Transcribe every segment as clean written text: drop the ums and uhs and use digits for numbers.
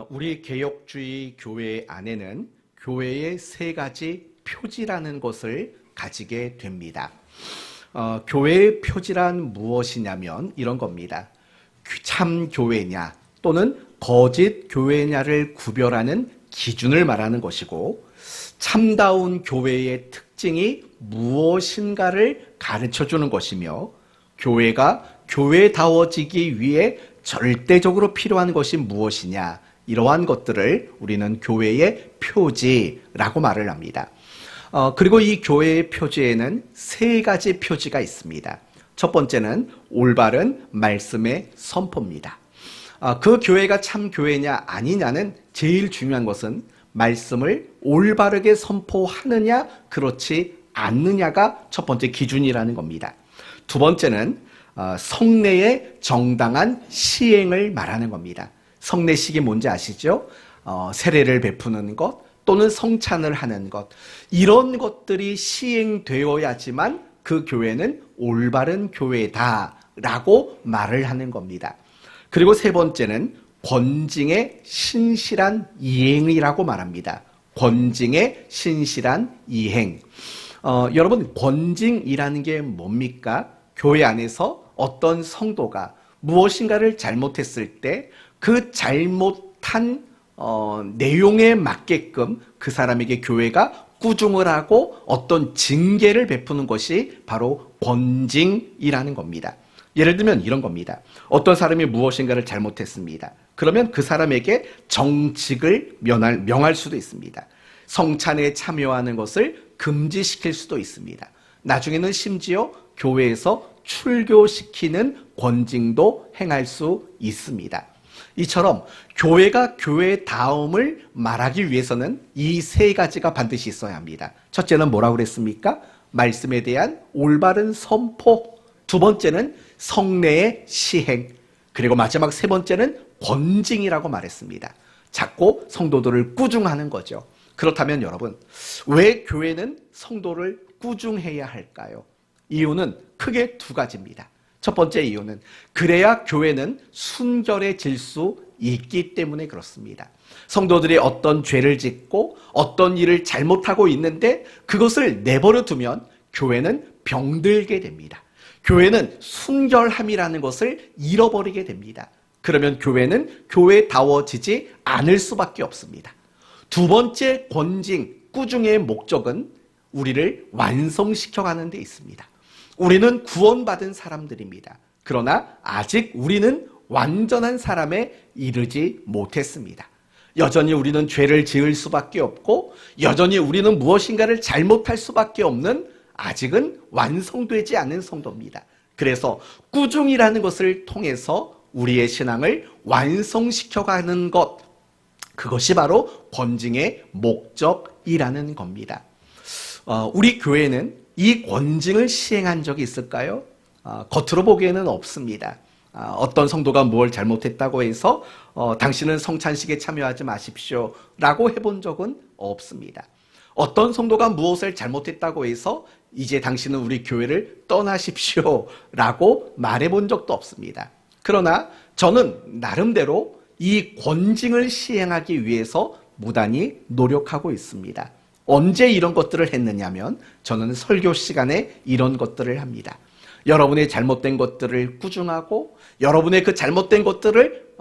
우리 개혁주의 교회 안에는 교회의 세 가지 표지라는 것을 가지게 됩니다. 교회의 표지란 무엇이냐면 이런 겁니다. 참 교회냐 또는 거짓 교회냐를 구별하는 기준을 말하는 것이고, 참다운 교회의 특징이 무엇인가를 가르쳐주는 것이며, 교회가 교회다워지기 위해 절대적으로 필요한 것이 무엇이냐, 이러한 것들을 우리는 교회의 표지라고 말을 합니다. 그리고 이 교회의 표지에는 세 가지 표지가 있습니다. 첫 번째는 올바른 말씀의 선포입니다. 그 교회가 참 교회냐 아니냐는 제일 중요한 것은 말씀을 올바르게 선포하느냐 그렇지 않느냐가 첫 번째 기준이라는 겁니다. 두 번째는 성례의 정당한 시행을 말하는 겁니다. 성례식이 뭔지 아시죠? 세례를 베푸는 것 또는 성찬을 하는 것, 이런 것들이 시행되어야지만 그 교회는 올바른 교회다라고 말을 하는 겁니다. 그리고 세 번째는 권징의 신실한 이행이라고 말합니다. 권징의 신실한 이행. 여러분, 권징이라는 게 뭡니까? 교회 안에서 어떤 성도가 무엇인가를 잘못했을 때 그 잘못한 내용에 맞게끔 그 사람에게 교회가 꾸중을 하고 어떤 징계를 베푸는 것이 바로 권징이라는 겁니다. 예를 들면 이런 겁니다. 어떤 사람이 무엇인가를 잘못했습니다. 그러면 그 사람에게 정직을 명할 수도 있습니다. 성찬에 참여하는 것을 금지시킬 수도 있습니다. 나중에는 심지어 교회에서 출교시키는 권징도 행할 수 있습니다. 이처럼 교회가 교회다움을 말하기 위해서는 이 세 가지가 반드시 있어야 합니다. 첫째는 뭐라고 그랬습니까? 말씀에 대한 올바른 선포. 두 번째는 성례의 시행. 그리고 마지막 세 번째는 권징이라고 말했습니다. 자꾸 성도들을 꾸중하는 거죠. 그렇다면 여러분, 왜 교회는 성도를 꾸중해야 할까요? 이유는 크게 두 가지입니다. 첫 번째 이유는 그래야 교회는 순결해질 수 있기 때문에 그렇습니다. 성도들이 어떤 죄를 짓고 어떤 일을 잘못하고 있는데 그것을 내버려 두면 교회는 병들게 됩니다. 교회는 순결함이라는 것을 잃어버리게 됩니다. 그러면 교회는 교회다워지지 않을 수밖에 없습니다. 두 번째 권징, 꾸중의 목적은 우리를 완성시켜가는 데 있습니다. 우리는 구원받은 사람들입니다. 그러나 아직 우리는 완전한 사람에 이르지 못했습니다. 여전히 우리는 죄를 지을 수밖에 없고 여전히 우리는 무엇인가를 잘못할 수밖에 없는 아직은 완성되지 않은 성도입니다. 그래서 꾸중이라는 것을 통해서 우리의 신앙을 완성시켜가는 것, 그것이 바로 권징의 목적이라는 겁니다. 우리 교회는 이 권징을 시행한 적이 있을까요? 겉으로 보기에는 없습니다. 어떤 성도가 뭘 잘못했다고 해서 당신은 성찬식에 참여하지 마십시오 라고 해본 적은 없습니다. 어떤 성도가 무엇을 잘못했다고 해서 이제 당신은 우리 교회를 떠나십시오 라고 말해본 적도 없습니다. 그러나 저는 나름대로 이 권징을 시행하기 위해서 무단히 노력하고 있습니다. 언제 이런 것들을 했느냐면 저는 설교 시간에 이런 것들을 합니다. 여러분의 잘못된 것들을 꾸중하고 여러분의 그 잘못된 것들을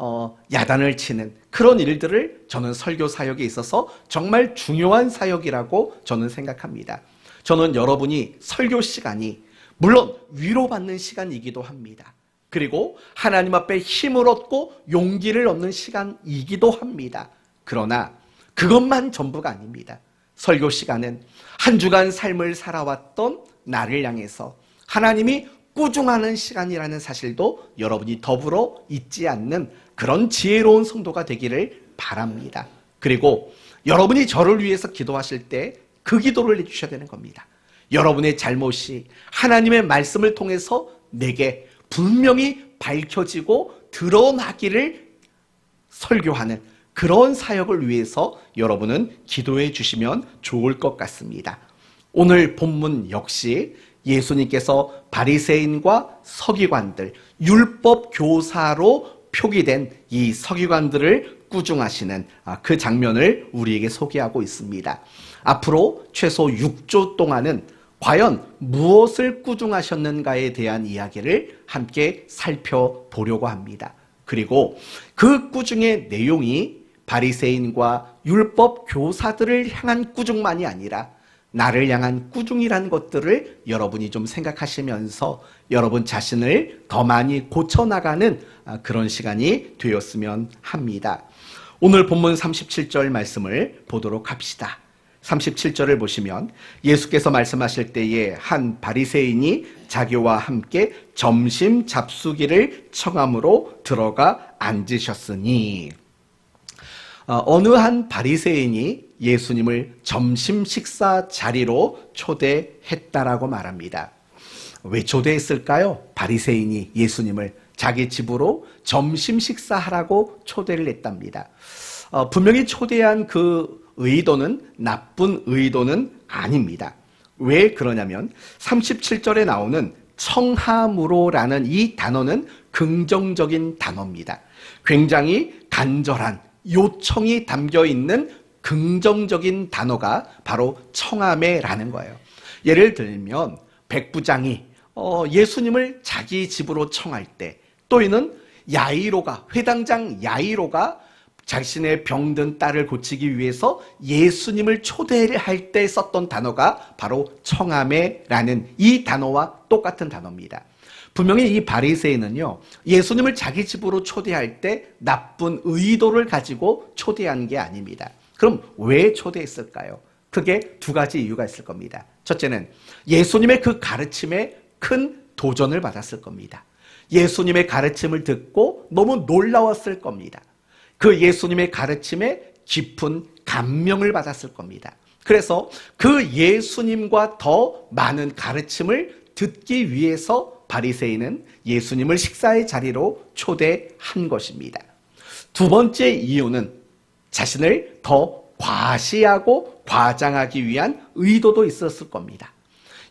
야단을 치는 그런 일들을 저는 설교 사역에 있어서 정말 중요한 사역이라고 저는 생각합니다. 저는 여러분이 설교 시간이 물론 위로받는 시간이기도 합니다. 그리고 하나님 앞에 힘을 얻고 용기를 얻는 시간이기도 합니다. 그러나 그것만 전부가 아닙니다. 설교 시간은 한 주간 삶을 살아왔던 나를 향해서 하나님이 꾸중하는 시간이라는 사실도 여러분이 더불어 잊지 않는 그런 지혜로운 성도가 되기를 바랍니다. 그리고 여러분이 저를 위해서 기도하실 때 그 기도를 해주셔야 되는 겁니다. 여러분의 잘못이 하나님의 말씀을 통해서 내게 분명히 밝혀지고 드러나기를 설교하는 그런 사역을 위해서 여러분은 기도해 주시면 좋을 것 같습니다. 오늘 본문 역시 예수님께서 바리새인과 서기관들, 율법 교사로 표기된 이 서기관들을 꾸중하시는 그 장면을 우리에게 소개하고 있습니다. 앞으로 최소 6조 동안은 과연 무엇을 꾸중하셨는가에 대한 이야기를 함께 살펴보려고 합니다. 그리고 그 꾸중의 내용이 바리새인과 율법 교사들을 향한 꾸중만이 아니라 나를 향한 꾸중이라는 것들을 여러분이 좀 생각하시면서 여러분 자신을 더 많이 고쳐나가는 그런 시간이 되었으면 합니다. 오늘 본문 37절 말씀을 보도록 합시다. 37절을 보시면 예수께서 말씀하실 때에 한 바리새인이 자기와 함께 점심 잡수기를 청함으로 들어가 앉으셨으니, 어느 한 바리새인이 예수님을 점심 식사 자리로 초대했다라고 말합니다. 왜 초대했을까요? 바리새인이 예수님을 자기 집으로 점심 식사하라고 초대를 했답니다. 분명히 초대한 그 의도는 나쁜 의도는 아닙니다. 왜 그러냐면 37절에 나오는 청함으로라는 이 단어는 긍정적인 단어입니다. 굉장히 간절한 요청이 담겨있는 긍정적인 단어가 바로 청함에라는 거예요. 예를 들면 백부장이 예수님을 자기 집으로 청할 때, 또이는 야이로가, 회당장 야이로가 자신의 병든 딸을 고치기 위해서 예수님을 초대할 때 썼던 단어가 바로 청함에라는 이 단어와 똑같은 단어입니다. 분명히 이 바리새인은요, 예수님을 자기 집으로 초대할 때 나쁜 의도를 가지고 초대한 게 아닙니다. 그럼 왜 초대했을까요? 그게 두 가지 이유가 있을 겁니다. 첫째는 예수님의 그 가르침에 큰 도전을 받았을 겁니다. 예수님의 가르침을 듣고 너무 놀라웠을 겁니다. 그 예수님의 가르침에 깊은 감명을 받았을 겁니다. 그래서 그 예수님과 더 많은 가르침을 듣기 위해서 바리새인은 예수님을 식사의 자리로 초대한 것입니다. 두 번째 이유는 자신을 더 과시하고 과장하기 위한 의도도 있었을 겁니다.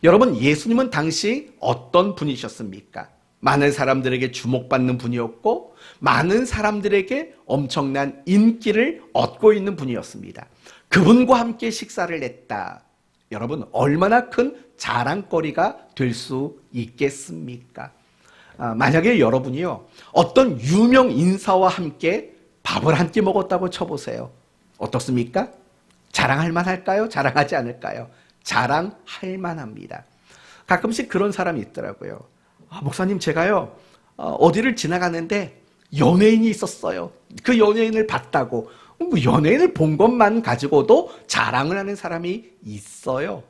여러분, 예수님은 당시 어떤 분이셨습니까? 많은 사람들에게 주목받는 분이었고 많은 사람들에게 엄청난 인기를 얻고 있는 분이었습니다. 그분과 함께 식사를 했다. 여러분, 얼마나 큰 자랑거리가 될 수 있겠습니까? 만약에 여러분이요, 어떤 유명 인사와 함께 밥을 한 끼 먹었다고 쳐보세요. 어떻습니까? 자랑할 만할까요? 자랑하지 않을까요? 자랑할 만합니다. 가끔씩 그런 사람이 있더라고요. 목사님, 제가요, 어디를 지나가는데 연예인이 있었어요. 그 연예인을 봤다고. 연예인을 본 것만 가지고도 자랑을 하는 사람이 있어요.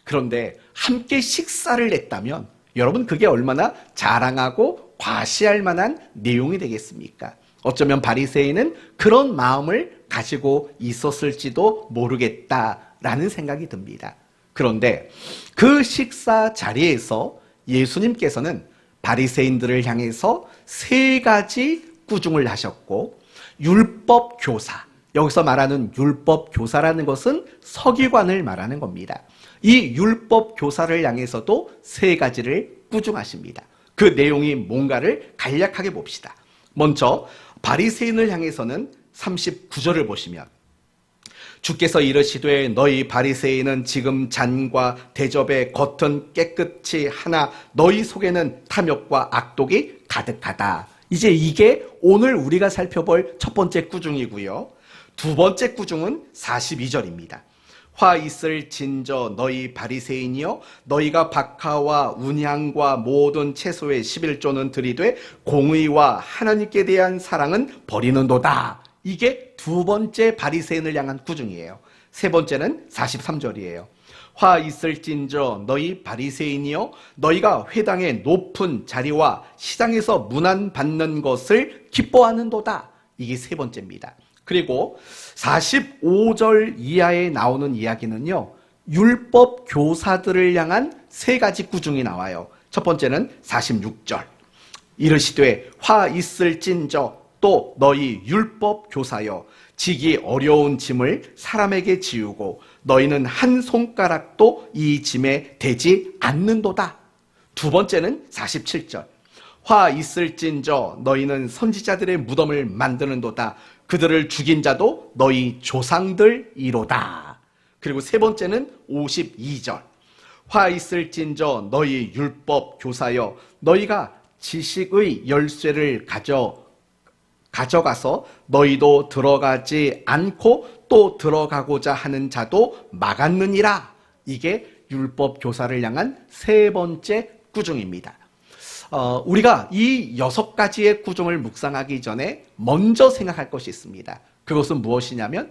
그런데 함께 식사를 했다면 여러분, 그게 얼마나 자랑하고 과시할 만한 내용이 되겠습니까? 어쩌면 바리새인은 그런 마음을 가지고 있었을지도 모르겠다라는 생각이 듭니다. 그런데 그 식사 자리에서 예수님께서는 바리새인들을 향해서 세 가지 꾸중을 하셨고, 율법 교사, 여기서 말하는 율법 교사라는 것은 서기관을 말하는 겁니다. 이 율법 교사를 향해서도 세 가지를 꾸중하십니다. 그 내용이 뭔가를 간략하게 봅시다. 먼저 바리새인을 향해서는 39절을 보시면, 주께서 이르시되 너희 바리새인은 지금 잔과 대접의 겉은 깨끗이 하나 너희 속에는 탐욕과 악독이 가득하다. 이제 이게 오늘 우리가 살펴볼 첫 번째 꾸중이고요. 두 번째 꾸중은 42절입니다. 화 있을 진저 너희 바리새인이여, 너희가 박하와 운향과 모든 채소의 11조는 들이되 공의와 하나님께 대한 사랑은 버리는도다. 이게 두 번째 바리새인을 향한 꾸중이에요. 세 번째는 43절이에요. 화 있을진저 너희 바리새인이여, 너희가 회당의 높은 자리와 시장에서 문안받는 것을 기뻐하는도다. 이게 세 번째입니다. 그리고 45절 이하에 나오는 이야기는요, 율법 교사들을 향한 세 가지 꾸중이 나와요. 첫 번째는 46절. 이르시되 화 있을진저 또 너희 율법 교사여, 지기 어려운 짐을 사람에게 지우고 너희는 한 손가락도 이 짐에 대지 않는도다. 두 번째는 47절. 화 있을진저 너희는 선지자들의 무덤을 만드는도다. 그들을 죽인 자도 너희 조상들이로다. 그리고 세 번째는 52절. 화 있을진저 너희 율법 교사여 너희가 지식의 열쇠를 가져가서 너희도 들어가지 않고 또 들어가고자 하는 자도 막았느니라. 이게 율법 교사를 향한 세 번째 꾸중입니다. 우리가 이 6가지의 꾸중을 묵상하기 전에 먼저 생각할 것이 있습니다. 그것은 무엇이냐면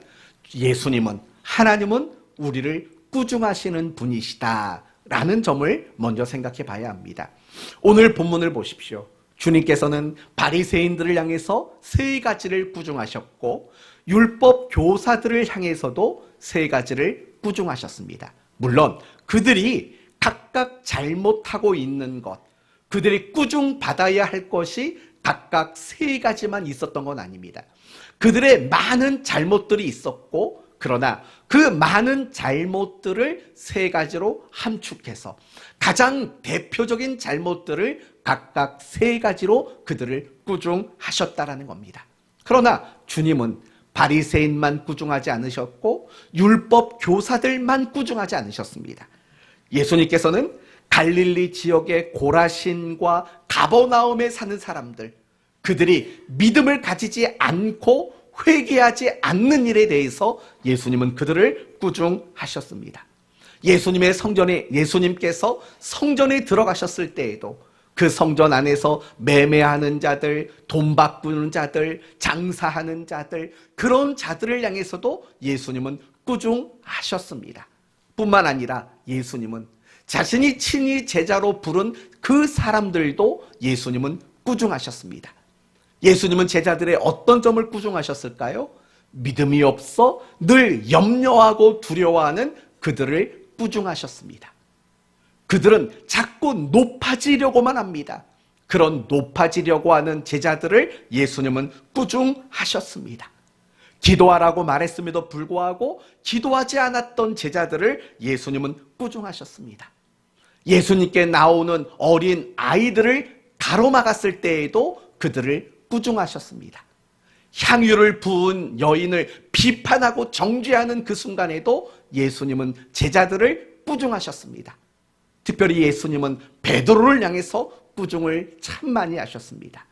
예수님은, 하나님은 우리를 꾸중하시는 분이시다 라는 점을 먼저 생각해 봐야 합니다. 오늘 본문을 보십시오. 주님께서는 바리새인들을 향해서 3가지를 꾸중하셨고 율법 교사들을 향해서도 3가지를 꾸중하셨습니다. 물론 그들이 각각 잘못하고 있는 것, 그들이 꾸중받아야 할 것이 각각 3가지만 있었던 건 아닙니다. 그들의 많은 잘못들이 있었고, 그러나 그 많은 잘못들을 3가지로 함축해서 가장 대표적인 잘못들을 각각 3가지로 그들을 꾸중하셨다라는 겁니다. 그러나 주님은 바리새인만 꾸중하지 않으셨고 율법 교사들만 꾸중하지 않으셨습니다. 예수님께서는 갈릴리 지역의 고라신과 가버나움에 사는 사람들, 그들이 믿음을 가지지 않고 회개하지 않는 일에 대해서 예수님은 그들을 꾸중하셨습니다. 예수님께서 성전에 들어가셨을 때에도 그 성전 안에서 매매하는 자들, 돈 바꾸는 자들, 장사하는 자들, 그런 자들을 향해서도 예수님은 꾸중하셨습니다. 뿐만 아니라 예수님은 자신이 친히 제자로 부른 그 사람들도 예수님은 꾸중하셨습니다. 예수님은 제자들의 어떤 점을 꾸중하셨을까요? 믿음이 없어 늘 염려하고 두려워하는 그들을 꾸중하셨습니다. 그들은 자꾸 높아지려고만 합니다. 그런 높아지려고 하는 제자들을 예수님은 꾸중하셨습니다. 기도하라고 말했음에도 불구하고 기도하지 않았던 제자들을 예수님은 꾸중하셨습니다. 예수님께 나오는 어린 아이들을 가로막았을 때에도 그들을 꾸중하셨습니다. 향유를 부은 여인을 비판하고 정죄하는 그 순간에도 예수님은 제자들을 꾸중하셨습니다. 특별히 예수님은 베드로를 향해서 꾸중을 참 많이 하셨습니다.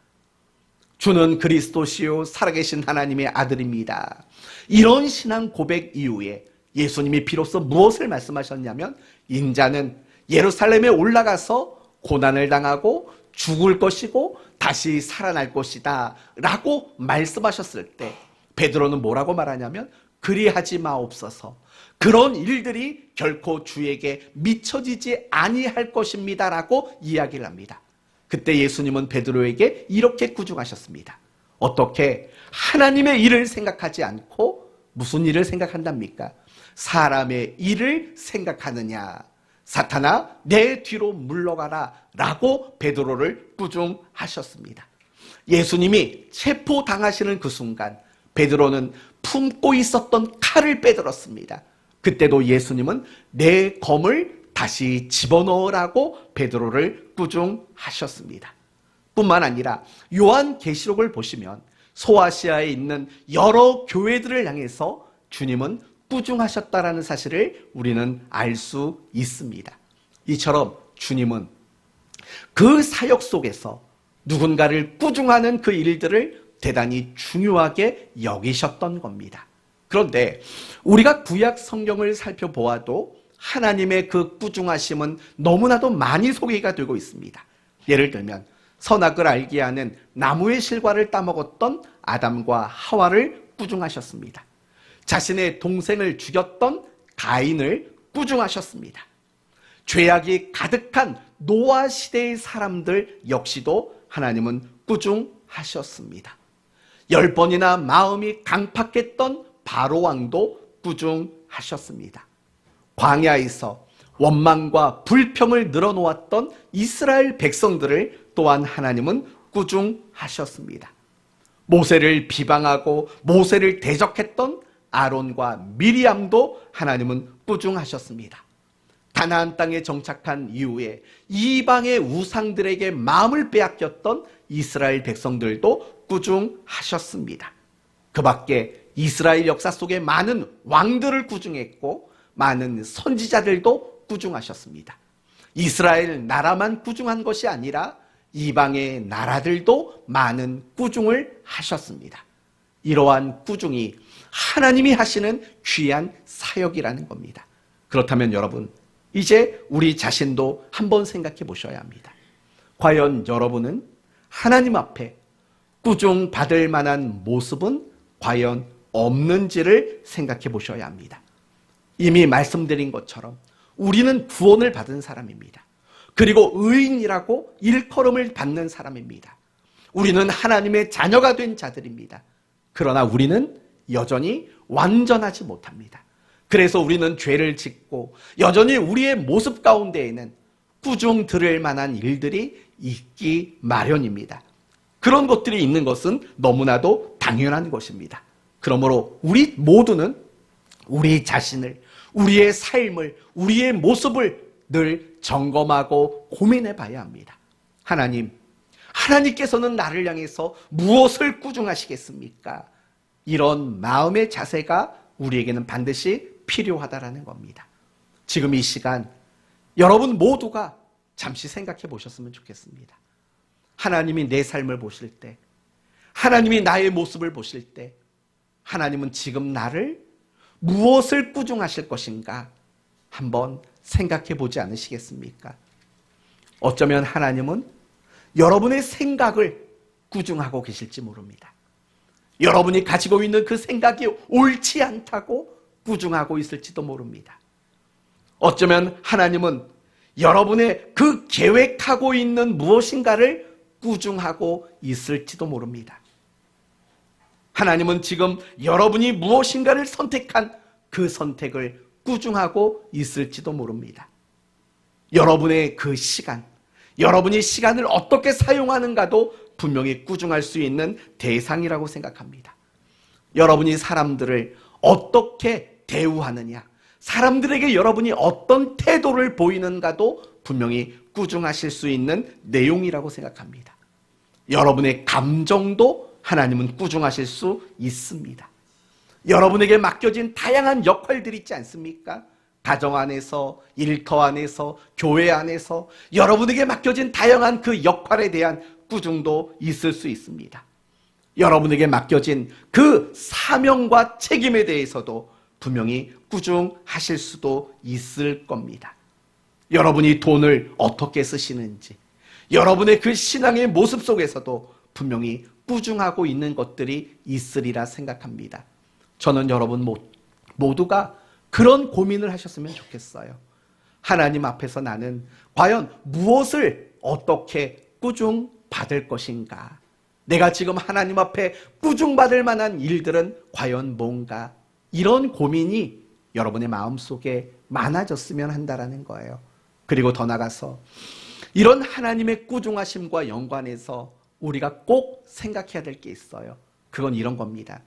주는 그리스도시요 살아계신 하나님의 아들입니다. 이런 신앙 고백 이후에 예수님이 비로소 무엇을 말씀하셨냐면 인자는 예루살렘에 올라가서 고난을 당하고 죽을 것이고 다시 살아날 것이다 라고 말씀하셨을 때 베드로는 뭐라고 말하냐면 그리하지 마옵소서, 그런 일들이 결코 주에게 미쳐지지 아니할 것입니다 라고 이야기를 합니다. 그때 예수님은 베드로에게 이렇게 꾸중하셨습니다. 어떻게 하나님의 일을 생각하지 않고 무슨 일을 생각한답니까? 사람의 일을 생각하느냐. 사탄아 내 뒤로 물러가라 라고 베드로를 꾸중하셨습니다. 예수님이 체포당하시는 그 순간 베드로는 품고 있었던 칼을 빼들었습니다. 그때도 예수님은 내 검을 다시 집어넣으라고 베드로를 꾸중하셨습니다. 뿐만 아니라 요한계시록을 보시면 소아시아에 있는 여러 교회들을 향해서 주님은 꾸중하셨다라는 사실을 우리는 알 수 있습니다. 이처럼 주님은 그 사역 속에서 누군가를 꾸중하는 그 일들을 대단히 중요하게 여기셨던 겁니다. 그런데 우리가 구약 성경을 살펴보아도 하나님의 그 꾸중하심은 너무나도 많이 소개가 되고 있습니다. 예를 들면 선악을 알게 하는 나무의 실과를 따먹었던 아담과 하와를 꾸중하셨습니다. 자신의 동생을 죽였던 가인을 꾸중하셨습니다. 죄악이 가득한 노아 시대의 사람들 역시도 하나님은 꾸중하셨습니다. 10번이나 마음이 강팍했던 바로 왕도 꾸중하셨습니다. 광야에서 원망과 불평을 늘어놓았던 이스라엘 백성들을 또한 하나님은 꾸중하셨습니다. 모세를 비방하고 모세를 대적했던 아론과 미리암도 하나님은 꾸중하셨습니다. 가나안 땅에 정착한 이후에 이방의 우상들에게 마음을 빼앗겼던 이스라엘 백성들도 꾸중하셨습니다. 그 밖에 이스라엘 역사 속에 많은 왕들을 꾸중했고 많은 선지자들도 꾸중하셨습니다. 이스라엘 나라만 꾸중한 것이 아니라 이방의 나라들도 많은 꾸중을 하셨습니다. 이러한 꾸중이 하나님이 하시는 귀한 사역이라는 겁니다. 그렇다면 여러분, 이제 우리 자신도 한번 생각해 보셔야 합니다. 과연 여러분은 하나님 앞에 꾸중받을 만한 모습은 과연 없는지를 생각해 보셔야 합니다. 이미 말씀드린 것처럼 우리는 구원을 받은 사람입니다. 그리고 의인이라고 일컬음을 받는 사람입니다. 우리는 하나님의 자녀가 된 자들입니다. 그러나 우리는 여전히 완전하지 못합니다. 그래서 우리는 죄를 짓고 여전히 우리의 모습 가운데에는 꾸중 들을 만한 일들이 있기 마련입니다. 그런 것들이 있는 것은 너무나도 당연한 것입니다. 그러므로 우리 모두는 우리 자신을, 우리의 삶을, 우리의 모습을 늘 점검하고 고민해 봐야 합니다. 하나님께서는 나를 향해서 무엇을 꾸중하시겠습니까? 이런 마음의 자세가 우리에게는 반드시 필요하다라는 겁니다. 지금 이 시간 여러분 모두가 잠시 생각해 보셨으면 좋겠습니다. 하나님이 내 삶을 보실 때, 하나님이 나의 모습을 보실 때 하나님은 지금 나를 무엇을 꾸중하실 것인가 한번 생각해 보지 않으시겠습니까? 어쩌면 하나님은 여러분의 생각을 꾸중하고 계실지 모릅니다. 여러분이 가지고 있는 그 생각이 옳지 않다고 꾸중하고 있을지도 모릅니다. 어쩌면 하나님은 여러분의 그 계획하고 있는 무엇인가를 꾸중하고 있을지도 모릅니다. 하나님은 지금 여러분이 무엇인가를 선택한 그 선택을 꾸중하고 있을지도 모릅니다. 여러분의 그 시간, 여러분이 시간을 어떻게 사용하는가도 분명히 꾸중할 수 있는 대상이라고 생각합니다. 여러분이 사람들을 어떻게 대우하느냐, 사람들에게 여러분이 어떤 태도를 보이는가도 분명히 꾸중하실 수 있는 내용이라고 생각합니다. 여러분의 감정도 하나님은 꾸중하실 수 있습니다. 여러분에게 맡겨진 다양한 역할들이 있지 않습니까? 가정 안에서, 일터 안에서, 교회 안에서 여러분에게 맡겨진 다양한 그 역할에 대한 꾸중도 있을 수 있습니다. 여러분에게 맡겨진 그 사명과 책임에 대해서도 분명히 꾸중하실 수도 있을 겁니다. 여러분이 돈을 어떻게 쓰시는지, 여러분의 그 신앙의 모습 속에서도 분명히 꾸중하고 있는 것들이 있으리라 생각합니다. 저는 여러분 모두가 그런 고민을 하셨으면 좋겠어요. 하나님 앞에서 나는 과연 무엇을 어떻게 꾸중받을 것인가? 내가 지금 하나님 앞에 꾸중받을 만한 일들은 과연 뭔가? 이런 고민이 여러분의 마음속에 많아졌으면 한다라는 거예요. 그리고 더 나가서 이런 하나님의 꾸중하심과 연관해서 우리가 꼭 생각해야 될 게 있어요. 그건 이런 겁니다.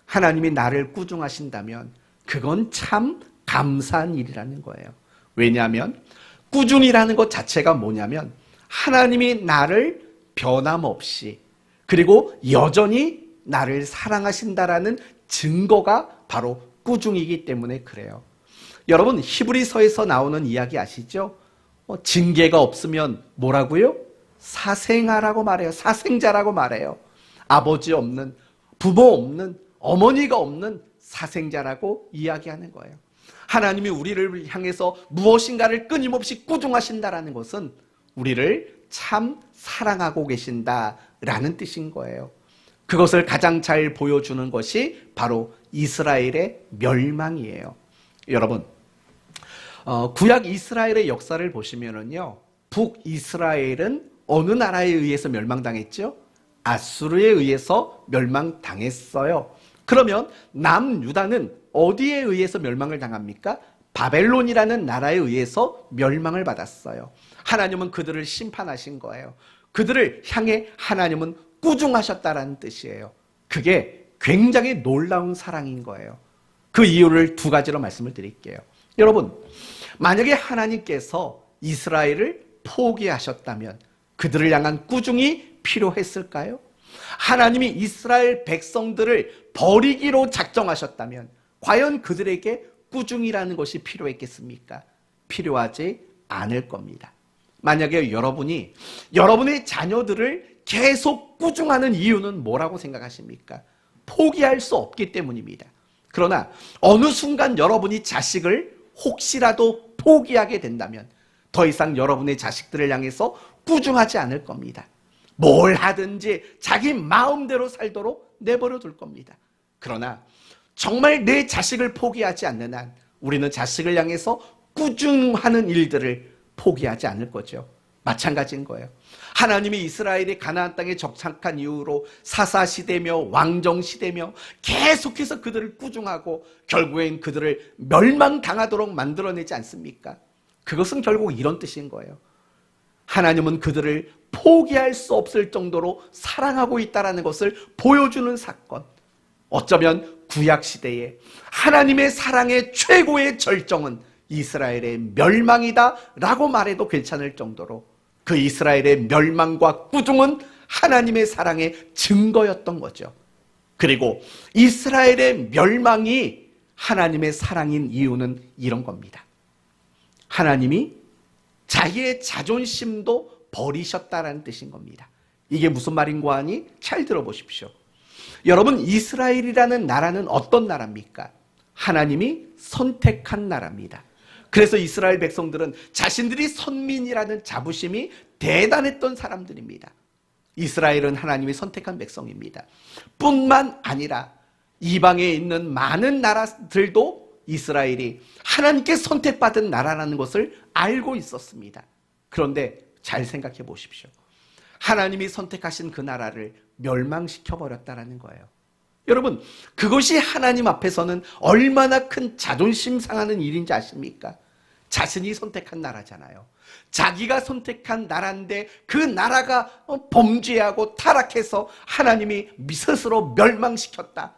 하나님이 나를 꾸중하신다면 그건 참 감사한 일이라는 거예요. 왜냐하면 꾸준이라는 것 자체가 뭐냐면 하나님이 나를 변함없이 그리고 여전히 나를 사랑하신다라는 증거가 바로 꾸중이기 때문에 그래요. 여러분 히브리서에서 나오는 이야기 아시죠? 징계가 없으면 뭐라고요? 사생아라고 말해요. 사생자라고 말해요. 아버지 없는, 부모 없는, 어머니가 없는 사생자라고 이야기하는 거예요. 하나님이 우리를 향해서 무엇인가를 끊임없이 꾸중하신다라는 것은 우리를 참 사랑하고 계신다라는 뜻인 거예요. 그것을 가장 잘 보여주는 것이 바로 이스라엘의 멸망이에요. 여러분, 구약 이스라엘의 역사를 보시면은요, 북이스라엘은 어느 나라에 의해서 멸망당했죠? 아수르에 의해서 멸망당했어요. 그러면 남유다는 어디에 의해서 멸망을 당합니까? 바벨론이라는 나라에 의해서 멸망을 받았어요. 하나님은 그들을 심판하신 거예요. 그들을 향해 하나님은 꾸중하셨다라는 뜻이에요. 그게 굉장히 놀라운 사랑인 거예요. 그 이유를 두 가지로 말씀을 드릴게요. 여러분, 만약에 하나님께서 이스라엘을 포기하셨다면 그들을 향한 꾸중이 필요했을까요? 하나님이 이스라엘 백성들을 버리기로 작정하셨다면 과연 그들에게 꾸중이라는 것이 필요했겠습니까? 필요하지 않을 겁니다. 만약에 여러분이 여러분의 자녀들을 계속 꾸중하는 이유는 뭐라고 생각하십니까? 포기할 수 없기 때문입니다. 그러나 어느 순간 여러분이 자식을 혹시라도 포기하게 된다면 더 이상 여러분의 자식들을 향해서 꾸중하지 않을 겁니다. 뭘 하든지 자기 마음대로 살도록 내버려 둘 겁니다. 그러나 정말 내 자식을 포기하지 않는 한 우리는 자식을 향해서 꾸중하는 일들을 포기하지 않을 거죠. 마찬가지인 거예요. 하나님이 이스라엘이 가나안 땅에 정착한 이후로 사사시대며 왕정시대며 계속해서 그들을 꾸중하고 결국엔 그들을 멸망당하도록 만들어내지 않습니까? 그것은 결국 이런 뜻인 거예요. 하나님은 그들을 포기할 수 없을 정도로 사랑하고 있다는 것을 보여주는 사건. 어쩌면 구약시대에 하나님의 사랑의 최고의 절정은 이스라엘의 멸망이다 라고 말해도 괜찮을 정도로 그 이스라엘의 멸망과 꾸중은 하나님의 사랑의 증거였던 거죠. 그리고 이스라엘의 멸망이 하나님의 사랑인 이유는 이런 겁니다. 하나님이 자기의 자존심도 버리셨다라는 뜻인 겁니다. 이게 무슨 말인고 하니 잘 들어보십시오. 여러분, 이스라엘이라는 나라는 어떤 나라입니까? 하나님이 선택한 나라입니다. 그래서 이스라엘 백성들은 자신들이 선민이라는 자부심이 대단했던 사람들입니다. 이스라엘은 하나님이 선택한 백성입니다. 뿐만 아니라 이방에 있는 많은 나라들도 이스라엘이 하나님께 선택받은 나라라는 것을 알고 있었습니다. 그런데 잘 생각해 보십시오. 하나님이 선택하신 그 나라를 멸망시켜버렸다는 거예요. 여러분, 그것이 하나님 앞에서는 얼마나 큰 자존심 상하는 일인지 아십니까? 자신이 선택한 나라잖아요. 자기가 선택한 나라인데 그 나라가 범죄하고 타락해서 하나님이 스스로 멸망시켰다.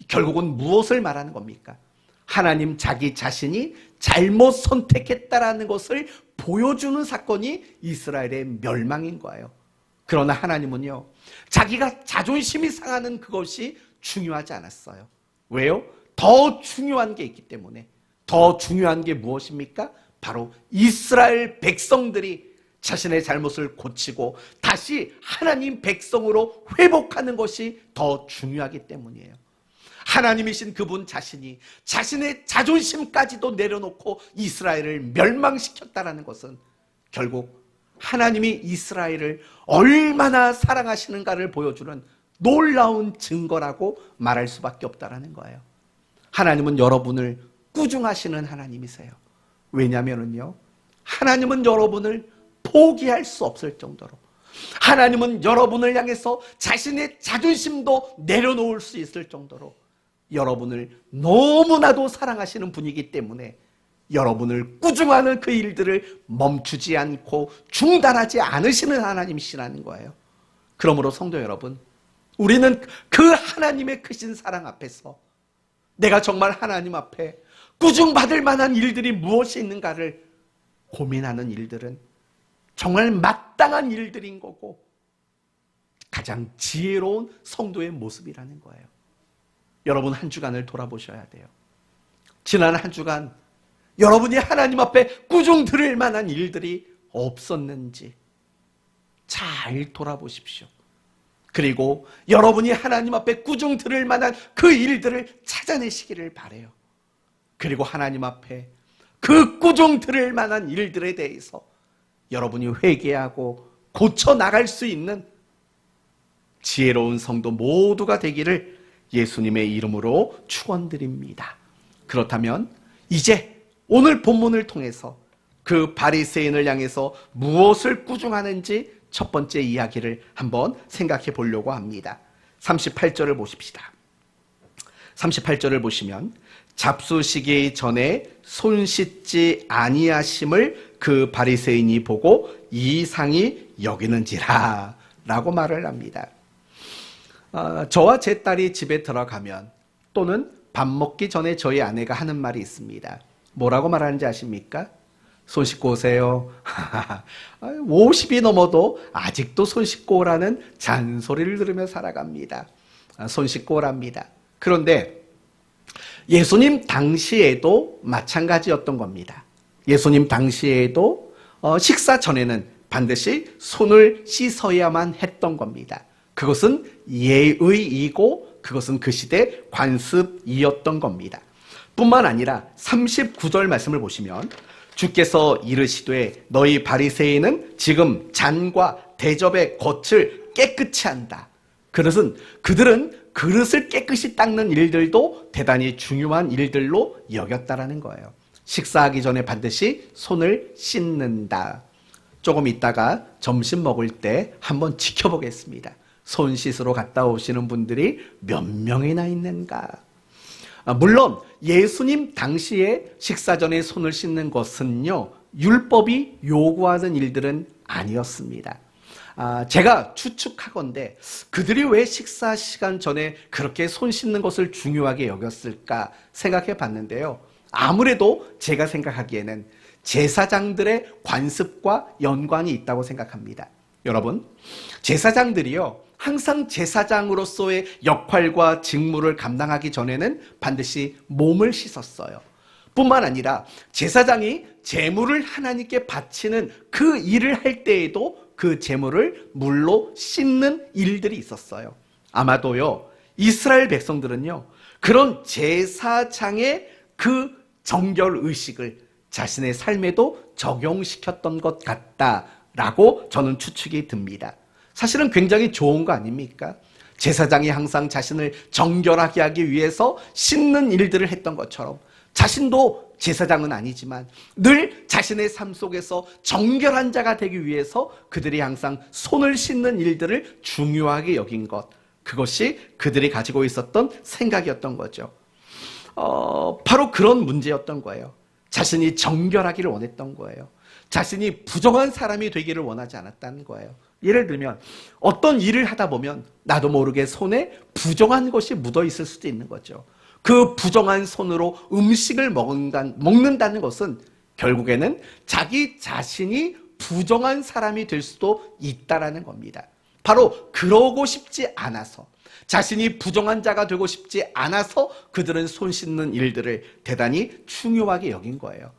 결국은 무엇을 말하는 겁니까? 하나님 자기 자신이 잘못 선택했다라는 것을 보여주는 사건이 이스라엘의 멸망인 거예요. 그러나 하나님은요, 자기가 자존심이 상하는 그것이 중요하지 않았어요. 왜요? 더 중요한 게 있기 때문에. 더 중요한 게 무엇입니까? 바로 이스라엘 백성들이 자신의 잘못을 고치고 다시 하나님 백성으로 회복하는 것이 더 중요하기 때문이에요. 하나님이신 그분 자신이 자신의 자존심까지도 내려놓고 이스라엘을 멸망시켰다는 것은 결국 하나님이 이스라엘을 얼마나 사랑하시는가를 보여주는 놀라운 증거라고 말할 수밖에 없다는 거예요. 하나님은 여러분을 꾸중하시는 하나님이세요. 왜냐하면요, 하나님은 여러분을 포기할 수 없을 정도로, 하나님은 여러분을 향해서 자신의 자존심도 내려놓을 수 있을 정도로 여러분을 너무나도 사랑하시는 분이기 때문에 여러분을 꾸중하는 그 일들을 멈추지 않고 중단하지 않으시는 하나님이시라는 거예요. 그러므로 성도 여러분, 우리는 그 하나님의 크신 사랑 앞에서 내가 정말 하나님 앞에 꾸중받을 만한 일들이 무엇이 있는가를 고민하는 일들은 정말 마땅한 일들인 거고 가장 지혜로운 성도의 모습이라는 거예요. 여러분, 한 주간을 돌아보셔야 돼요. 지난 한 주간 여러분이 하나님 앞에 꾸중 들을 만한 일들이 없었는지 잘 돌아보십시오. 그리고 여러분이 하나님 앞에 꾸중 들을 만한 그 일들을 찾아내시기를 바라요. 그리고 하나님 앞에 그 꾸중 들을 만한 일들에 대해서 여러분이 회개하고 고쳐 나갈 수 있는 지혜로운 성도 모두가 되기를 예수님의 이름으로 축원드립니다. 그렇다면 이제 오늘 본문을 통해서 그 바리새인을 향해서 무엇을 꾸중하는지 첫 번째 이야기를 한번 생각해 보려고 합니다. 38절을 보십시다. 38절을 보시면 잡수시기 전에 손 씻지 아니하심을 그 바리새인이 보고 이상히 여기는지라 라고 말을 합니다. 저와 제 딸이 집에 들어가면 또는 밥 먹기 전에 저희 아내가 하는 말이 있습니다. 뭐라고 말하는지 아십니까? 손 씻고 오세요. 50이 넘어도 아직도 손 씻고 오라는 잔소리를 들으며 살아갑니다. 손 씻고 오랍니다. 그런데 예수님 당시에도 마찬가지였던 겁니다. 예수님 당시에도 식사 전에는 반드시 손을 씻어야만 했던 겁니다. 그것은 예의이고 그것은 그 시대 관습이었던 겁니다. 뿐만 아니라 39절 말씀을 보시면 주께서 이르시되 너희 바리새인은 지금 잔과 대접의 겉을 깨끗이 한다. 그들은 그릇을 깨끗이 닦는 일들도 대단히 중요한 일들로 여겼다라는 거예요. 식사하기 전에 반드시 손을 씻는다. 조금 있다가 점심 먹을 때 한번 지켜보겠습니다. 손 씻으러 갔다 오시는 분들이 몇 명이나 있는가? 물론 예수님 당시에 식사 전에 손을 씻는 것은요, 율법이 요구하는 일들은 아니었습니다. 제가 추측하건대 그들이 왜 식사 시간 전에 그렇게 손 씻는 것을 중요하게 여겼을까 생각해 봤는데요. 아무래도 제가 생각하기에는 제사장들의 관습과 연관이 있다고 생각합니다. 여러분, 제사장들이요, 항상 제사장으로서의 역할과 직무를 감당하기 전에는 반드시 몸을 씻었어요. 뿐만 아니라 제사장이 제물을 하나님께 바치는 그 일을 할 때에도 그 제물을 물로 씻는 일들이 있었어요. 아마도요, 이스라엘 백성들은요, 그런 제사장의 그 정결 의식을 자신의 삶에도 적용시켰던 것 같다라고 저는 추측이 듭니다. 사실은 굉장히 좋은 거 아닙니까? 제사장이 항상 자신을 정결하게 하기 위해서 씻는 일들을 했던 것처럼 자신도 제사장은 아니지만 늘 자신의 삶 속에서 정결한 자가 되기 위해서 그들이 항상 손을 씻는 일들을 중요하게 여긴 것, 그것이 그들이 가지고 있었던 생각이었던 거죠. 바로 그런 문제였던 거예요. 자신이 정결하기를 원했던 거예요. 자신이 부정한 사람이 되기를 원하지 않았다는 거예요. 예를 들면 어떤 일을 하다 보면 나도 모르게 손에 부정한 것이 묻어 있을 수도 있는 거죠. 그 부정한 손으로 음식을 먹는다는 것은 결국에는 자기 자신이 부정한 사람이 될 수도 있다라는 겁니다. 바로 그러고 싶지 않아서, 자신이 부정한 자가 되고 싶지 않아서 그들은 손 씻는 일들을 대단히 중요하게 여긴 거예요.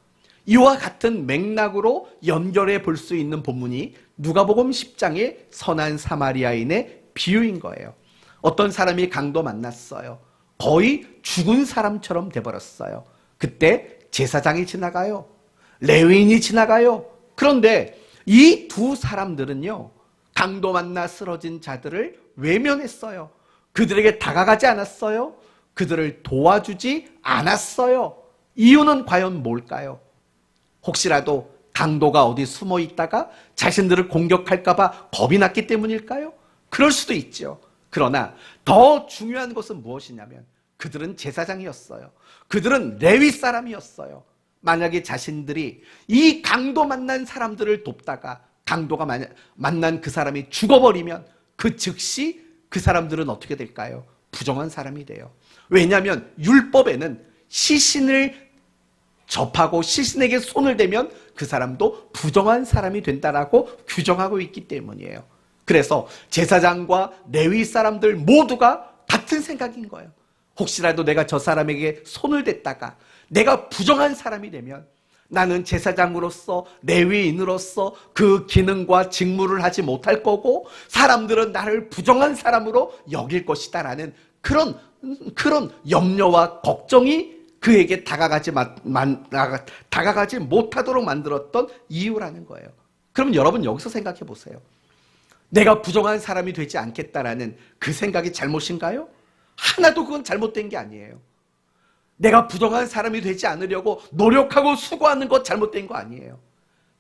이와 같은 맥락으로 연결해 볼 수 있는 본문이 누가복음 10장의 선한 사마리아인의 비유인 거예요. 어떤 사람이 강도 만났어요. 거의 죽은 사람처럼 돼버렸어요. 그때 제사장이 지나가요. 레위인이 지나가요. 그런데 이 두 사람들은요, 강도 만나 쓰러진 자들을 외면했어요. 그들에게 다가가지 않았어요. 그들을 도와주지 않았어요. 이유는 과연 뭘까요? 혹시라도 강도가 어디 숨어 있다가 자신들을 공격할까 봐 겁이 났기 때문일까요? 그럴 수도 있죠. 그러나 더 중요한 것은 무엇이냐면 그들은 제사장이었어요. 그들은 레위 사람이었어요. 만약에 자신들이 이 강도 만난 사람들을 돕다가 강도가 만난 그 사람이 죽어버리면 그 즉시 그 사람들은 어떻게 될까요? 부정한 사람이 돼요. 왜냐하면 율법에는 시신을 접하고 시신에게 손을 대면 그 사람도 부정한 사람이 된다라고 규정하고 있기 때문이에요. 그래서 제사장과 레위 사람들 모두가 같은 생각인 거예요. 혹시라도 내가 저 사람에게 손을 댔다가 내가 부정한 사람이 되면 나는 제사장으로서 레위인으로서 그 기능과 직무를 하지 못할 거고 사람들은 나를 부정한 사람으로 여길 것이다라는 그런 염려와 걱정이 그에게 다가가지 못하도록 만들었던 이유라는 거예요. 그럼 여러분 여기서 생각해 보세요. 내가 부정한 사람이 되지 않겠다라는 그 생각이 잘못인가요? 하나도 그건 잘못된 게 아니에요. 내가 부정한 사람이 되지 않으려고 노력하고 수고하는 것 잘못된 거 아니에요.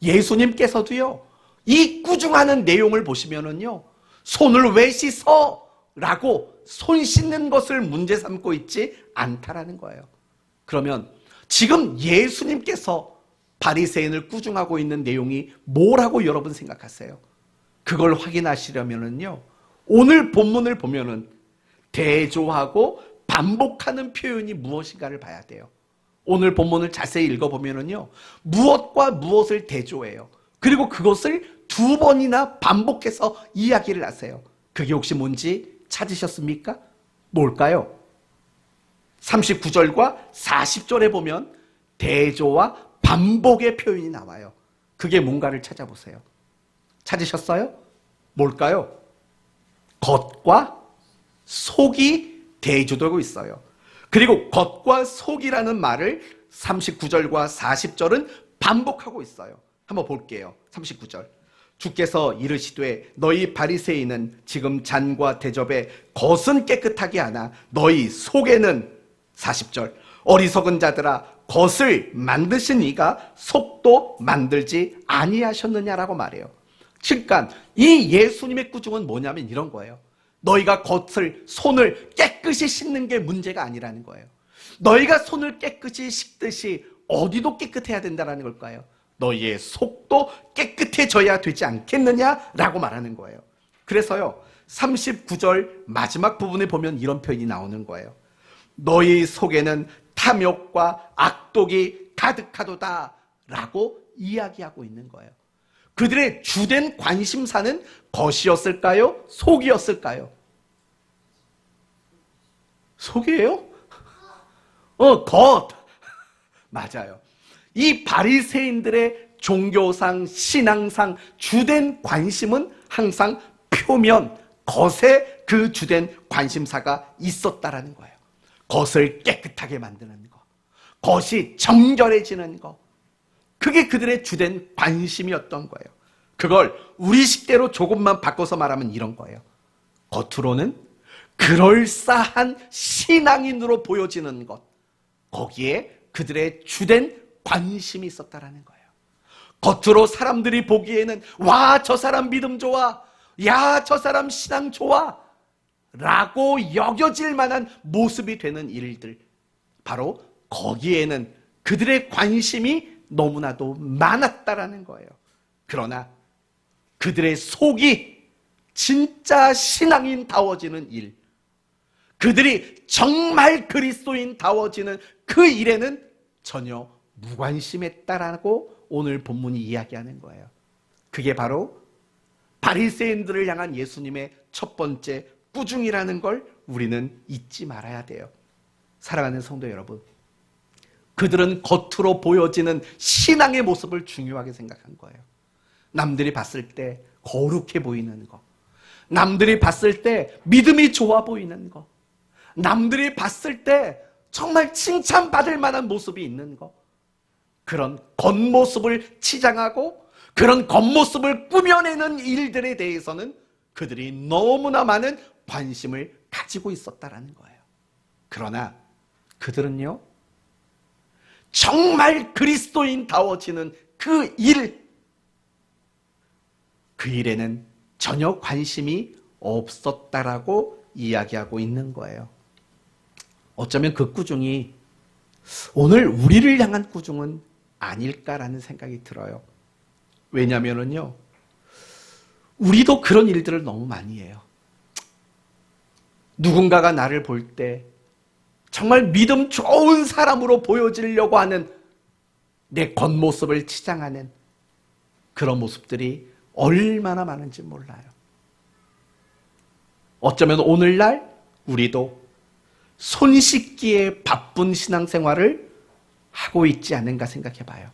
예수님께서도요, 이 꾸중하는 내용을 보시면은요, 손을 왜 씻어? 라고 손 씻는 것을 문제 삼고 있지 않다라는 거예요. 그러면 지금 예수님께서 바리새인을 꾸중하고 있는 내용이 뭐라고 여러분 생각하세요? 그걸 확인하시려면은요, 오늘 본문을 보면은 대조하고 반복하는 표현이 무엇인가를 봐야 돼요. 오늘 본문을 자세히 읽어보면요, 무엇과 무엇을 대조해요. 그리고 그것을 두 번이나 반복해서 이야기를 하세요. 그게 혹시 뭔지 찾으셨습니까? 뭘까요? 39절과 40절에 보면 대조와 반복의 표현이 나와요. 그게 뭔가를 찾아보세요. 찾으셨어요? 뭘까요? 겉과 속이 대조되고 있어요. 그리고 겉과 속이라는 말을 39절과 40절은 반복하고 있어요. 한번 볼게요. 39절. 주께서 이르시되 너희 바리새인은 지금 잔과 대접에 겉은 깨끗하게 하나 너희 속에는 40절 어리석은 자들아 겉을 만드신 이가 속도 만들지 아니하셨느냐라고 말해요. 그러니까 이 예수님의 꾸중은 뭐냐면 이런 거예요. 너희가 겉을 손을 깨끗이 씻는 게 문제가 아니라는 거예요. 너희가 손을 깨끗이 씻듯이 어디도 깨끗해야 된다는 걸까요? 너희의 속도 깨끗해져야 되지 않겠느냐라고 말하는 거예요. 그래서요 39절 마지막 부분에 보면 이런 표현이 나오는 거예요. 너희 속에는 탐욕과 악독이 가득하도다 라고 이야기하고 있는 거예요. 그들의 주된 관심사는 겉이었을까요? 속이었을까요? 속이에요? 겉. 맞아요. 이 바리새인들의 종교상, 신앙상 주된 관심은 항상 표면, 겉에 그 주된 관심사가 있었다라는 거예요. 겉을 깨끗하게 만드는 것, 겉이 정결해지는 것, 그게 그들의 주된 관심이었던 거예요. 그걸 우리 식대로 조금만 바꿔서 말하면 이런 거예요. 겉으로는 그럴싸한 신앙인으로 보여지는 것, 거기에 그들의 주된 관심이 있었다라는 거예요. 겉으로 사람들이 보기에는 와, 저 사람 믿음 좋아, 야, 저 사람 신앙 좋아 라고 여겨질 만한 모습이 되는 일들, 바로 거기에는 그들의 관심이 너무나도 많았다라는 거예요. 그러나 그들의 속이 진짜 신앙인다워지는 일, 그들이 정말 그리스도인다워지는 그 일에는 전혀 무관심했다라고 오늘 본문이 이야기하는 거예요. 그게 바로 바리새인들을 향한 예수님의 첫 번째 꾸중이라는 걸 우리는 잊지 말아야 돼요. 사랑하는 성도 여러분, 그들은 겉으로 보여지는 신앙의 모습을 중요하게 생각한 거예요. 남들이 봤을 때 거룩해 보이는 거, 남들이 봤을 때 믿음이 좋아 보이는 거, 남들이 봤을 때 정말 칭찬받을 만한 모습이 있는 거, 그런 겉모습을 치장하고 그런 겉모습을 꾸며내는 일들에 대해서는 그들이 너무나 많은 관심을 가지고 있었다라는 거예요. 그러나 그들은요, 정말 그리스도인다워지는 그 일, 그 일에는 전혀 관심이 없었다라고 이야기하고 있는 거예요. 어쩌면 그 꾸중이 오늘 우리를 향한 꾸중은 아닐까라는 생각이 들어요. 왜냐면은요, 우리도 그런 일들을 너무 많이 해요. 누군가가 나를 볼 때 정말 믿음 좋은 사람으로 보여지려고 하는 내 겉모습을 치장하는 그런 모습들이 얼마나 많은지 몰라요. 어쩌면 오늘날 우리도 손 씻기에 바쁜 신앙생활을 하고 있지 않은가 생각해 봐요.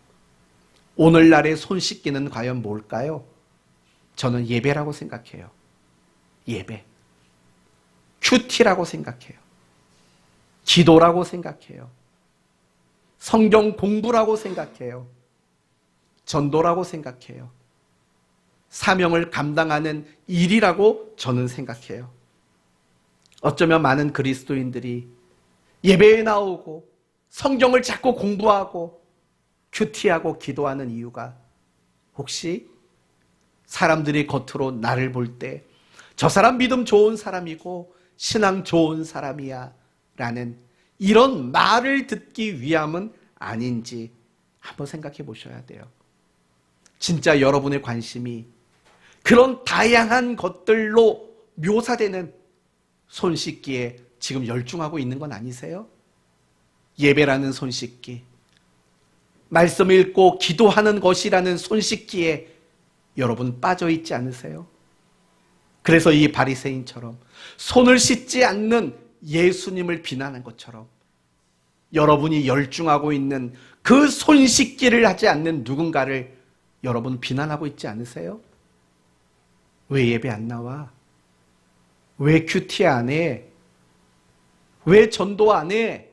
오늘날의 손 씻기는 과연 뭘까요? 저는 예배라고 생각해요. 예배. 큐티라고 생각해요. 기도라고 생각해요. 성경 공부라고 생각해요. 전도라고 생각해요. 사명을 감당하는 일이라고 저는 생각해요. 어쩌면 많은 그리스도인들이 예배에 나오고 성경을 자꾸 공부하고 큐티하고 기도하는 이유가 혹시 사람들이 겉으로 나를 볼 때 저 사람 믿음 좋은 사람이고 신앙 좋은 사람이야 라는 이런 말을 듣기 위함은 아닌지 한번 생각해 보셔야 돼요. 진짜 여러분의 관심이 그런 다양한 것들로 묘사되는 손 씻기에 지금 열중하고 있는 건 아니세요? 예배라는 손 씻기, 말씀 읽고 기도하는 것이라는 손 씻기에 여러분 빠져 있지 않으세요? 그래서 이 바리새인처럼 손을 씻지 않는 예수님을 비난한 것처럼 여러분이 열중하고 있는 그 손 씻기를 하지 않는 누군가를 여러분 비난하고 있지 않으세요? 왜 예배 안 나와? 왜 큐티 안 해? 왜 전도 안 해?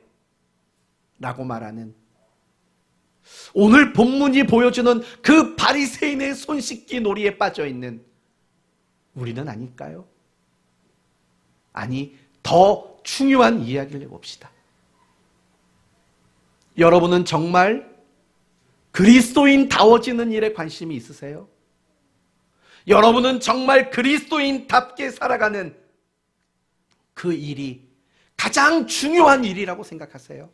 라고 말하는, 오늘 본문이 보여주는 그 바리새인의 손 씻기 놀이에 빠져 있는 우리는 아닐까요? 아니, 더 중요한 이야기를 해봅시다. 여러분은 정말 그리스도인다워지는 일에 관심이 있으세요? 여러분은 정말 그리스도인답게 살아가는 그 일이 가장 중요한 일이라고 생각하세요?